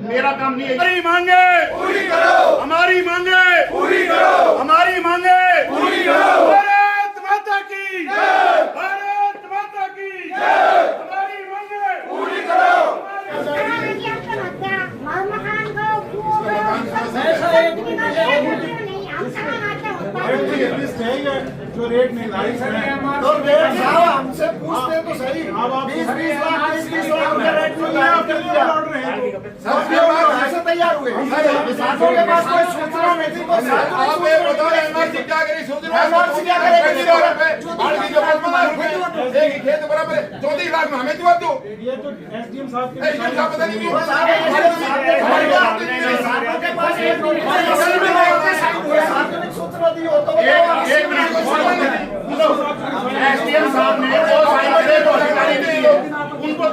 मेरा काम नहीं है। हमारी मांगे पूरी करो, हमारी मांगे पूरी करो, हमारी मांगे पूरी करो। भारत माता की जय, भारत माता की जय, हमारी मांगे पूरी करो। जो रेट निर्धारित है तो रेट हमसे पूछते तो सही। अब आप 20-20 लाख 30-30 लाख का रेट नहीं तैयार हुए किसानों के पास कोई सूचना नहीं थी। आप ये बताओ एमआरपी क्या करी सूचना खेत बराबर 34 लाख में हमें जवाब दो। ये तो एसडीएम साहब के पता नहीं सूचना दी हो तो एसडीएम साहब ने वो साइन करे उनको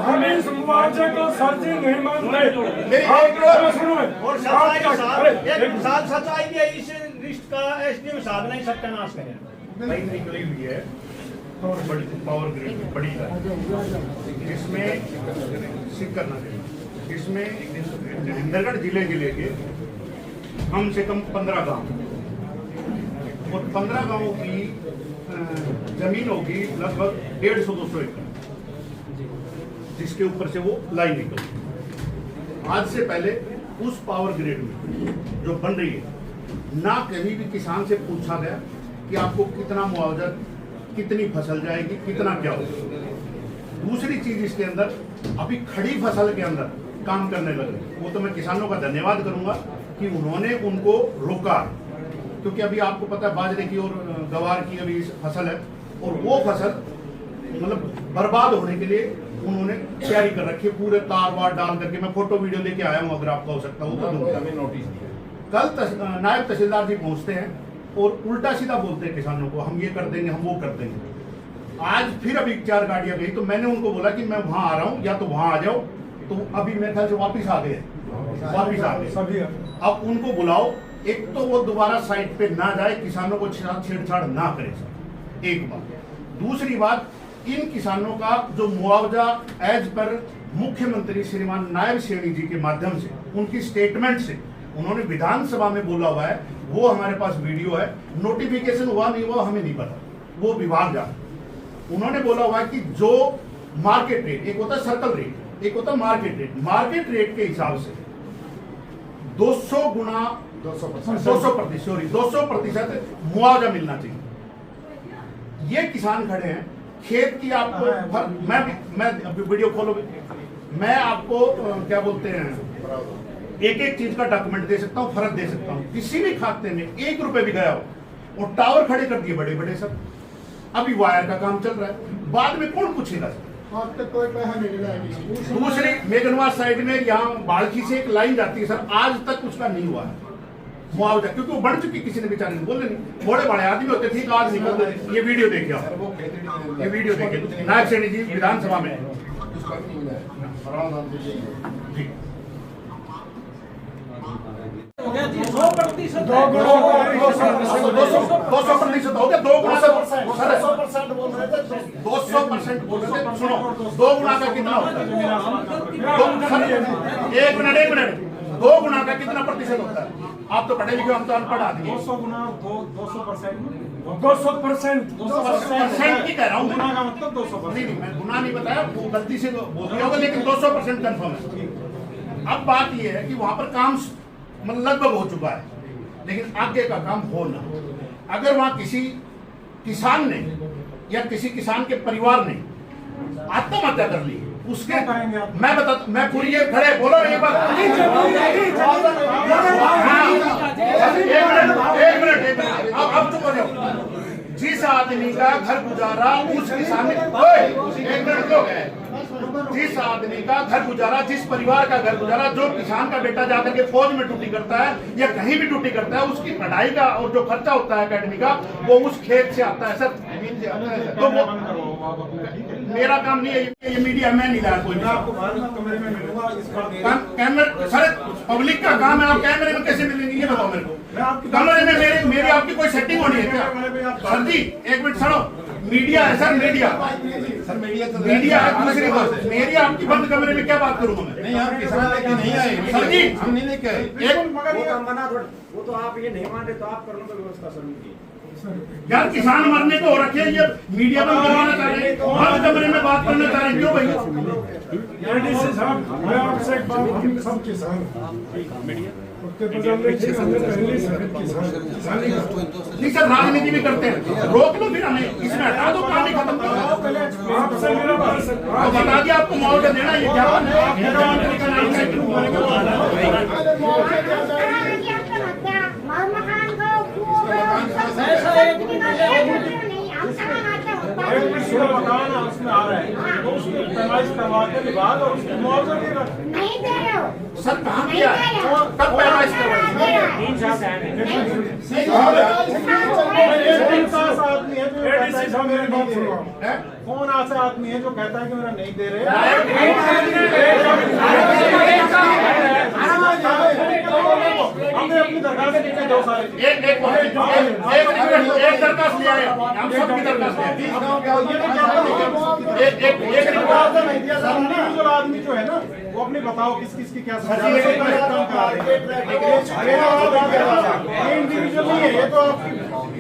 हमें समाज को सर्जी नहीं मानते। और साल सच्चाई है इस लिस्ट का एसडीएम साहब ने सत्यानाश करें। भाई निकली हुई है बड़ी पावर ग्रिड बड़ी जिसमें सिक्कर न देना, इसमें इंदरगढ़ जिले के कम से कम 15 गांव और 15 गांवों की जमीन होगी लगभग 150-200 एकड़, जिसके ऊपर से वो लाइन निकलती। आज से पहले उस पावर ग्रिड में जो बन रही है ना कहीं भी किसान से पूछा गया कि आपको कितना मुआवजा, कितनी फसल जाएगी, कितना क्या होगा। दूसरी चीज इसके अंदर अभी खड़ी फसल के अंदर काम करने लगे, वो तो मैं किसानों का धन्यवाद करूंगा कि उन्होंने उनको रोका, क्योंकि अभी आपको पता है बाजरे की और गवार की अभी फसल है और वो फसल मतलब बर्बाद होने के लिए उन्होंने तैयारी कर रखी है, पूरे तार वार डाल करके। मैं फोटो वीडियो लेके आया हूँ, अगर आपका हो सकता हो तो नोटिस कल नायब तहसीलदार जी पहुंचते हैं और उल्टा सीधा बोलते हैं किसानों को, हम ये कर देंगे, हम वो कर देंगे। आज फिर अभी 4 गाड़ियां गई तो मैंने उनको बोला कि मैं वहां आ रहा हूं, या तो वहां आ जाओ। तो अभी मेरे ख्याल से वापिस आ गए सभी। अब उनको बुलाओ, एक तो वो दोबारा साइट पे ना जाए, किसानों को छेड़छाड़ ना करे, एक बात। दूसरी बात, इन किसानों का जो मुआवजा एज पर मुख्यमंत्री श्रीमान नायब सैनी जी के माध्यम से उनकी स्टेटमेंट से उन्होंने विधानसभा में बोला हुआ है, वो हमारे पास वीडियो है। नोटिफिकेशन हुआ नहीं हुआ हमें नहीं पता, वो विभाग जाने। उन्होंने बोला हुआ है कि जो मार्केट रेट, एक होता है सर्कल रेट, एक होता है मार्केट रेट। मार्केट रेट के हिसाब से 200 गुना 200% मुआवजा मिलना चाहिए। ये किसान खड़े हैं खेत की, आपको मैं वीडियो खोलो, मैं आपको क्या बोलते हैं एक एक चीज का डॉक्यूमेंट दे सकता हूँ, फर्क दे सकता हूँ। किसी भी खाते में 1 रुपए भी गया हो और टावर खड़े कर दिए बड़े बड़े सब, अभी वायर का काम चल रहा है, बाद में कौन पूछेगा सर? दूसरी मेघनवाद साइड में यहाँ बाड़खी से एक लाइन जाती है सर, आज तक उसका नहीं हुआ है मुआवजा, क्योंकि वो बढ़ चुकी, किसी ने बेचारे ने बोले नहीं। बड़े बड़े आदमी होते थे, आज निकल। ये वीडियो देखिए आप, ये वीडियो देखिए नायब सैनी जी विधानसभा में। हो गया 100% 200% हो गया, 200% बोल रहे थे, 200% बोल रहे थे। सुनो, 2 गुना का कितना होता है? एक मिनट 2 गुना का कितना प्रतिशत होता है? आप तो पढ़े लिखे, हम तो अनपढ़ आदमी। 200 गुना 200% की कह रहा हूँ, गुना का मतलब 200%। नहीं मैं गुना नहीं बताया, वो गलती से बोल दिया होगा, लेकिन 200% कन्फर्म है। अब बात यह है कि वहां पर काम मतलब लगभग हो चुका है, लेकिन आगे का काम होना। अगर वहां किसी किसान ने या किसी किसान के परिवार ने आत्महत्या कर ली, उसके मैं पूरी खड़े बोलो एक बार, एक मिनट अब चुप हो जाओ। जिस आदमी का घर गुजारा उस किसान ने, एक मिनट हो गए, जिस आदमी का घर गुजारा, जिस परिवार का घर गुजारा, जो किसान का बेटा जाकर के फौज में ड्यूटी करता है या कहीं भी ड्यूटी करता है, उसकी पढ़ाई का और जो खर्चा होता है एकेडमी का, वो उस खेत से आता है सर, जमीन से आता है। तो मेरा काम नहीं है ये मीडिया में नहीं लाया कोई। कैमरे सर, पब्लिक का काम है, आप कैमरे में कैसे मिलेंगे ये बताओ मेरे को। कमरे में मेरी आपकी कोई सेटिंग होनी है क्या? सर जी एक मिनट सुनो, मीडिया है सर, मीडिया सर मीडिया तो मीडिया है। दूसरी बात, मेरी आपकी बंद कमरे में क्या बात करूंगा मैं? नहीं, हम किसान लेके नहीं आए सर जी, हम नहीं लेके आए। मगर वो ये तो मना वो तो आप ये नहीं मान रहे तो आप कर लो तो व्यवस्था सर यार किसान मरने को हो रखे हैं, ये मीडिया बंद करवाना चाह रहे हैं, बंद कमरे में बात करना चाह रहे हैं, क्यों भैया? एडीसी साहब, मैं आपसे एक बात, हम सब किसान उत्तर प्रदेश में हमने पहले से किसानी नहीं सर, राजनीति भी करते हैं, रोक लो फिर हमें, इसमें हटा दो, कहानी खत्म करो। आपसे मेरा बात तो बता दिया आपको मुआवजा देना है, ये क्या बात मकान उसमें आ रहा है तो उसकी पैमाइश करवा के विभाग और उसको मुआवजा देगा। नहीं दे रहे हो सर? कहाँ किया है? कब पैमाइश करवाई? आदमी है जो एडीसी साहब मेरी बात सुनो, कौन ऐसा आदमी है जो कहता है कि मेरा नहीं दे रहे? हमने अपनी दरखास्त लिखे दो सारे एक दरखास्त ले आए, हम सबकी दरखास्त ले इंडिविजुअल आदमी जो है ना वो अपने बताओ किस किस की क्या इंडिविजुअल नहीं है, ये तो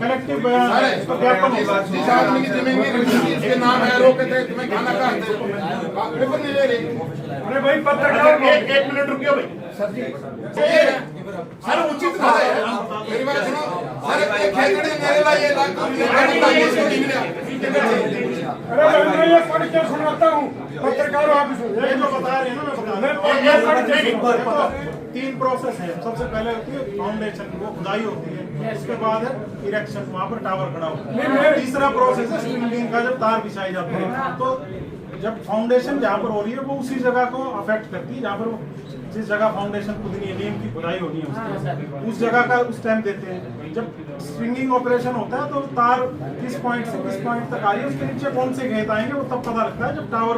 कलेक्टिव ज्ञापन होगा। जिस आदमी की जमीन में उसके नाम है, रोके थे तुम्हें खाना खाते बिल्कुल नहीं ले रही। अरे भाई पत्रकार एक मिनट रुकियो भाई। सर जी, सर उचित बात है, मेरी बात सुनो सर, एक खेतड़ी मेरे लिए ये लाख अरे मैं ये पढ़ के सुनाता हूँ पत्रकार ऑफिस में, ये जो बता रहे हैं ना मैं बता रहा हूँ। 3 प्रोसेस है, सबसे पहले होती है फाउंडेशन, वो खुदाई होती है, उसके बाद है इरेक्शन, वहाँ पर टावर खड़ा होता है। तीसरा प्रोसेस है स्ट्रिंगिंग का, जब तार बिछाई जाती है। तो जब फाउंडेशन जहाँ पर हो रही है वो उसी जगह को अफेक्ट करती है जहाँ पर जिस जगह फाउंडेशन खुदनी है, नीम की खुदाई होनी है उस जगह का उस टाइम देते हैं। जब स्ट्रिंगिंग ऑपरेशन होता है तो तार किस पॉइंट से किस पॉइंट तक आ रही है, उसके नीचे कौन से खेत आएंगे वो तब पता लगता है जब टावर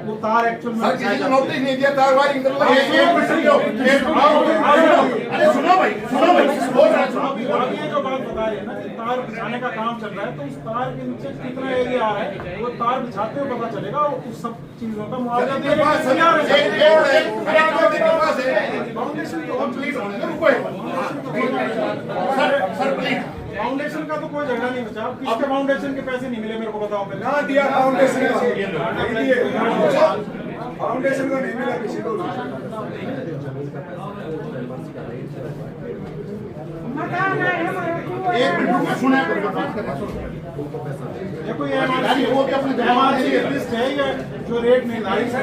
वो तार एक्चुअल में सर किसी को नोटिस नहीं दिया, तार वायरिंग कर लो। अरे सुनो भाई, सुनो भाई, बोल रहा है। आप ये जो बात बता रहे हैं ना कि तार बिछाने का काम चल रहा है, तो उस तार के नीचे कितना एरिया आ रहा है वो तार बिछाते हुए पता चलेगा, उस सब चीजों का मुआवजा देने के लिए तैयार है। फाउंडेशन तो सर प्लीज, फाउंडेशन का तो कोई झगड़ा नहीं बचा। किसके फाउंडेशन के पैसे नहीं मिले मेरे को बताओ पहले। कहाँ दिया फाउंडेशन को? नहीं दिए, फाउंडेशन को नहीं मिला किसी को। एक मिनट सुने, देखो ये एमआरसी लिस्ट है, ये जो रेट निर्धारित है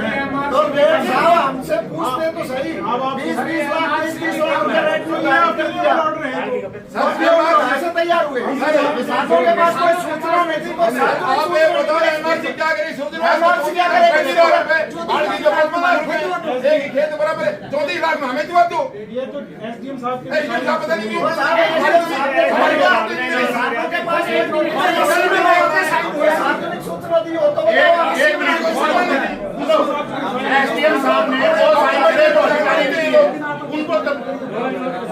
तो रेट साहब हमसे पूछते तो सही। अब आप 20-20 लाख 30-30 लाख रुपए रेट में ऑर्डर है कैसे तैयार हुए? किसानों के पास कोई सूचना नहीं थी, कोई आप ये बताओ एमआरसी क्या करेगी? एमआरसी क्या करेगी? खेत बराबर 34 लाख में हमें जवाब दो। ये तो एसडीएम साहब के पता नहीं क्यों किसानों के पास सार्वजनिक सूचना दी हो तो एक मिनट एसडीएम साहब ने वो साइन करे तो अधिकारी नहीं है, उनको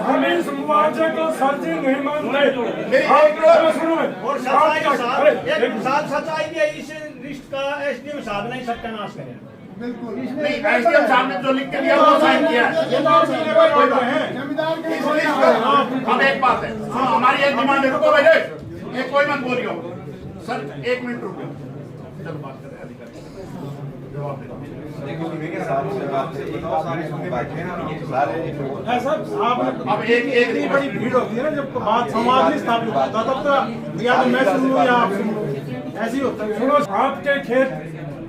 हम इस मुआवजे को फर्जी नहीं मानते। और सच्चाई साहब, एक साल सच्चाई भी है, इस लिस्ट का एसडीएम साहब ने सत्यानाश करें। नहीं, एसडीएम साहब ने जो लिख के दिया वो साइन किया है। अब एक बात है, हमारी एक डिमांड है, रुको भैया, एक कोई मत बोलियो सर, 1 मिनट रुको, चलो बात करें अधिकारी जवाब दे। अब एक इतनी बड़ी भीड़ होती है ना, जब बात समाज में स्थापित होता है तब तो या तो मैं सुन लूं या आप सुन लो, ऐसे ही होता है। सुनो, आपके खेत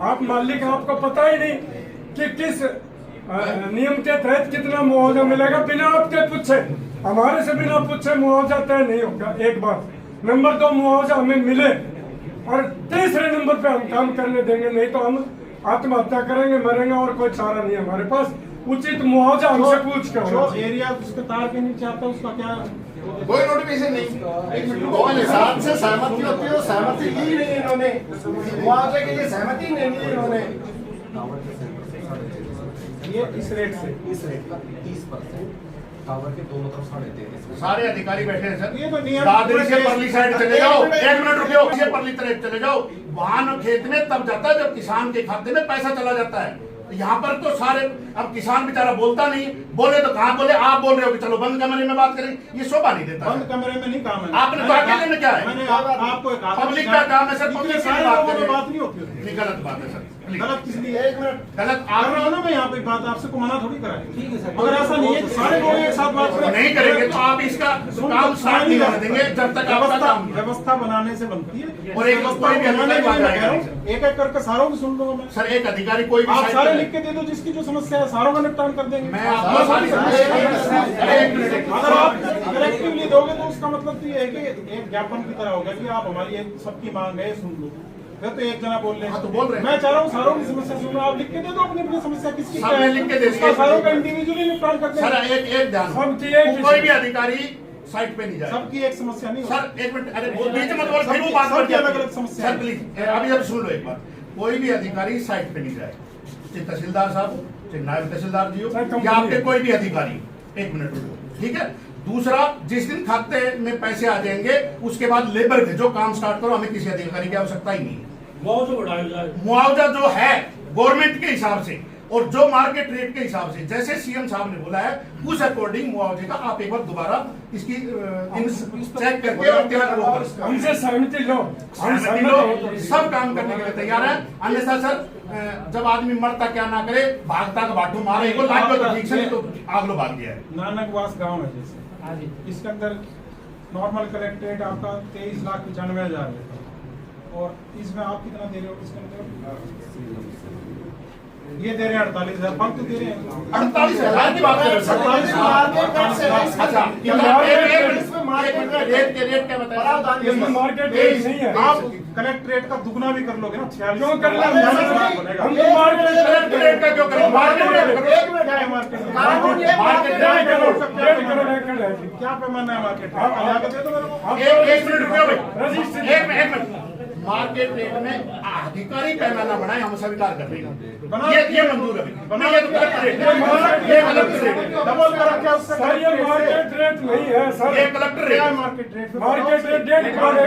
आप मालिक, आपको पता ही नहीं कि किस नियम के तहत कितना मुआवजा मिलेगा, बिना आपके पूछे, हमारे से बिना पूछे मुआवजा तय नहीं होगा। एक बात। नंबर 2, मुआवजा हमें मिले, और तीसरे नंबर पे हम काम करने देंगे, नहीं तो हम आत्महत्या करेंगे, मरेंगे, और कोई चारा नहीं है हमारे पास। उचित मुआवजा हमसे पूछ के जो एरिया उसके तार के नीचे आता है उसका क्या कोई नोटिफिकेशन नहीं। कौन हिसाब से सहमति होती है, वो सहमति ली नहीं इन्होंने, मुआवजे के लिए सहमति नहीं ली इन्होंने। ये इस रेट से, इस रेट का 30%। टावर के दोनों तरफ 33.5 सारे अधिकारी बैठे हैं सर। ये तो नियम दादरी से परली साइड चले जाओ, 1 मिनट रुको, से परली तरफ चले जाओ, वहां खेत में तब जाता है जब किसान के खाते में पैसा चला जाता है। यहाँ पर तो सारे, अब किसान बेचारा बोलता नहीं, बोले तो कहाँ बोले, आप बोल रहे हो कि चलो बंद कमरे में बात करें, ये शोभा नहीं देता। बंद कमरे में नहीं काम है। आपने तो अकेले में क्या है, मैंने आपको कहा पब्लिक का काम है सर, पब्लिक सारे से लोगों में बात नहीं होती है। नहीं, गलत बात है सर, गलत किस लिए? एक मिनट गलत कर रहा हूँ ना मैं यहाँ पे बात, आपसे को मना थोड़ी करा। ठीक है सर, अगर ऐसा नहीं है सारे लोग एक साथ बात करें, नहीं करेंगे तो आप इसका काम स्टार्ट नहीं कर देंगे जब तक आपका काम। व्यवस्था बनाने से बनती है। और एक कोई भी अधिकारी एक एक करके सारों की सुन लूंगा मैं। सर, एक अधिकारी कोई भी आप साइड सारे पे- लिख के दे दो, जिसकी जो समस्या है सारों का निपटान कर देंगे। मैं आपको सारी अगर आप कलेक्टिवली दोगे तो उसका मतलब तो ये है कि एक ज्ञापन की तरह होगा कि आप हमारी एक सबकी मांग है सुन लो। फिर तो एक जना बोल रहे हाँ, तो बोल रहे हैं। मैं चाह रहा हूँ सारों की समस्या सुनो, आप लिख के दे दो अपनी अपनी समस्या किसकी सब क्या है, लिख के दे उसका दिए। सारों का इंडिविजुअली निपटान कर सर देंगे। एक ध्यान, सबकी एक कोई भी अधिकारी साइड पे नहीं जाए। सबकी एक समस्या नहीं होती। सर एक मिनट, अरे बीच में बोल, फिर वो बात सबकी कर अलग-अलग समस्या सर है। प्लीज अभी अब सुन लो एक बात, कोई भी अधिकारी साइड पे नहीं जाए, चाहे तहसीलदार साहब, चाहे नायब तहसीलदार जी हो, या आपके कोई भी अधिकारी, 1 मिनट रुको, ठीक है। दूसरा, जिस दिन खाते में पैसे आ जाएंगे उसके बाद लेबर भेजो, काम स्टार्ट करो, हमें किसी अधिकारी की आवश्यकता ही नहीं है। मुआवजा जो है गवर्नमेंट के हिसाब से और जो मार्केट रेट के हिसाब से, जैसे सीएम साहब ने बोला है उस अकॉर्डिंग मुआवजे का आप एक बार दोबारा इसकी चेक करके और तैयार करो। हमसे सहमति लो, सहमति लो, सब काम करने के लिए तैयार है। अन्यथा सर जब आदमी मरता क्या ना करे, भागता का बाटू मारे को लाग गया तो ठीक से, नहीं तो आगलो भाग गया है। नानकवास गांव है जैसे, इसके अंदर नॉर्मल कलेक्ट्रेट आपका 23,95,000 है, और इसमें आप कितना दे रहे हो? इसके अंदर ये दे रहे हैं 48,000, फालतू दे रहे हैं 48,000 की बात कर रहे हैं। अच्छा, रेट क्या बताया? इसमें मार्केट रेट नहीं है। आप कलेक्ट्रेट का दुगना भी कर लोगे ना, 46 क्यों कर लोगे? हम तो मार्केट रेट का क्यों करें? मार्केट रेट करो। क्या है मार्केट? मार्केट रेट करो, क्या पैमाना है मार्केट? आप आगे दे दो मेरे को। एक मिनट रुकियो भाई, एक मिनट। मार्केट रेट में अधिकारी पैमाना बनाए, हम स्वीकार कर रहे हैं, ये मंजूर है। ये तो गलत रेट है, ये गलत रेट है। डबल कर रखा है उससे। सर ये मार्केट रेट नहीं है सर, ये कलेक्टर रेट क्या है। Market rate? मार्केट रेट डेढ़ करोड़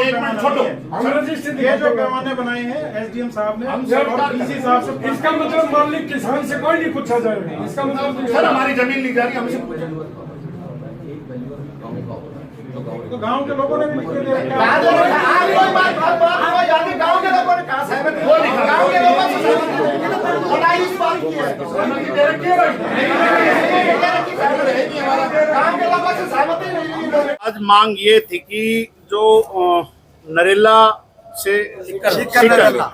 एक मिनट छोड़ो, हम रजिस्ट्री ये जो पैमाने बनाए हैं एसडीएम साहब ने, हम और इसी हिसाब से इसका मतलब मालिक किसान से कोई नहीं पूछा जाएगा, इसका मतलब सर हमारी जमीन ली जा रही है, हमसे पूछो। तो गांव के लोगों ने भी लिख के दे रखा गाँव के है। लोग- आज कोई बात याद नहीं, गाँव के लोगों ने कहा सहमति, गाँव के लोगों से सहमति बनाई इस बात की है। सहमति दे रखी है भाई। गाँव के लोगों से सहमति नहीं मिली। आज मांग ये थी कि जो नरेला से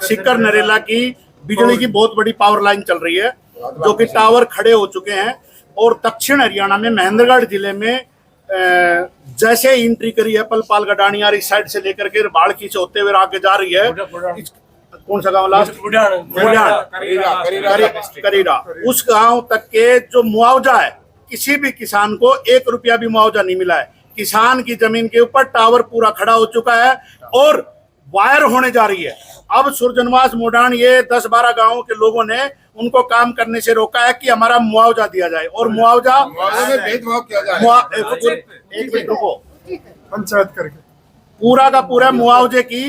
सिक्कर नरेला की बिजली की बहुत बड़ी पावर लाइन चल रही है, जो कि टावर खड़े हो चुके हैं, और दक्षिण हरियाणा में महेंद्रगढ़ जिले में जैसे एंट्री करी है पलपाल गडानियार इस साइड से लेकर के बाड़की से होते हुए आगे जा रही है, कौन सा गांव लास्ट? करीरा। उस गांव तक के जो मुआवजा है, किसी भी किसान को 1 रुपया भी मुआवजा नहीं मिला है। किसान की जमीन के ऊपर टावर पूरा खड़ा हो चुका है और वायर होने जा रही है। अब सुरजनवास मोडान ये 10-12 गांवों के लोगों ने उनको काम करने से रोका है कि हमारा मुआवजा दिया जाए, और मुआवजा भेदभाव किया जाए। एक मिनट रुको, पंचायत करके पूरा का पूरा मुआवजे की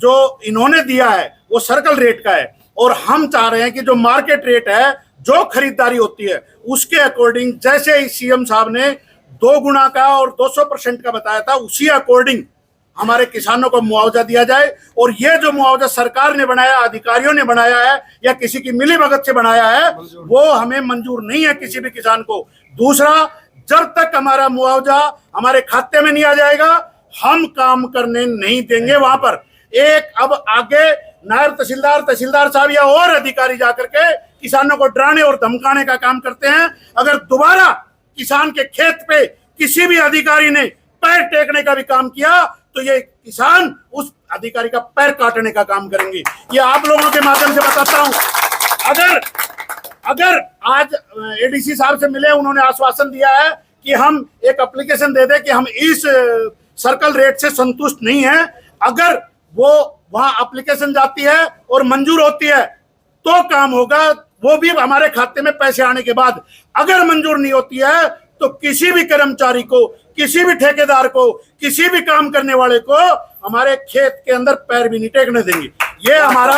जो इन्होंने दिया है वो सर्कल रेट का है, और हम चाह रहे हैं कि जो मार्केट रेट है, जो खरीदारी होती है उसके अकॉर्डिंग, जैसे ही सीएम साहब ने 2 गुना का और 200% का बताया था, उसी अकॉर्डिंग हमारे किसानों को मुआवजा दिया जाए। और ये जो मुआवजा सरकार ने बनाया, अधिकारियों ने बनाया है, या किसी की मिलीभगत से बनाया है, वो हमें मंजूर नहीं है किसी भी किसान को। दूसरा, जब तक हमारा मुआवजा हमारे खाते में नहीं आ जाएगा, हम काम करने नहीं देंगे वहां पर। एक अब आगे नायब तहसीलदार साहब या और अधिकारी जाकर के किसानों को डराने और धमकाने का काम करते हैं। अगर दोबारा किसान के खेत पे किसी भी अधिकारी ने पैर टेकने का भी काम किया तो ये किसान उस अधिकारी का पैर काटने का काम करेंगे। ये आप लोगों के माध्यम से बताता हूं। अगर आज एडीसी साहब से मिले, उन्होंने आश्वासन दिया है कि हम एक एप्लीकेशन दे दें कि हम इस सर्कल रेट से संतुष्ट नहीं है। अगर वो वहां एप्लीकेशन जाती है और मंजूर होती है तो काम होगा, वो भी हमारे खाते में पैसे आने के बाद। अगर मंजूर नहीं होती है तो किसी भी कर्मचारी को, किसी भी ठेकेदार को, किसी भी काम करने वाले को हमारे खेत के अंदर पैर भी नहीं टेकने देंगे। ये हमारा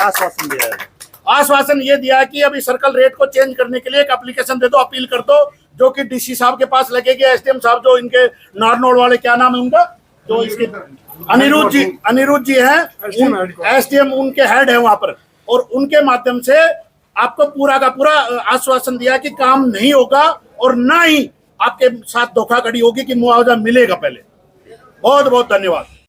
आश्वासन दिया है। आश्वासन ये दिया है कि अभी सर्कल रेट को चेंज करने के लिए एक एप्लीकेशन दे दो, अपील कर दो, जो कि डीसी साहब के पास लगेगी। एसडीएम साहब जो इनके नारनौल वाले, क्या नाम है उनका, जो इसके अनिरुद्ध जी हैं, एसडीएम उनके हेड है वहां पर, और उनके माध्यम से आपको पूरा का पूरा आश्वासन दिया कि काम नहीं होगा और ना ही आपके साथ धोखाधड़ी होगी कि मुआवजा मिलेगा। पहले बहुत बहुत धन्यवाद।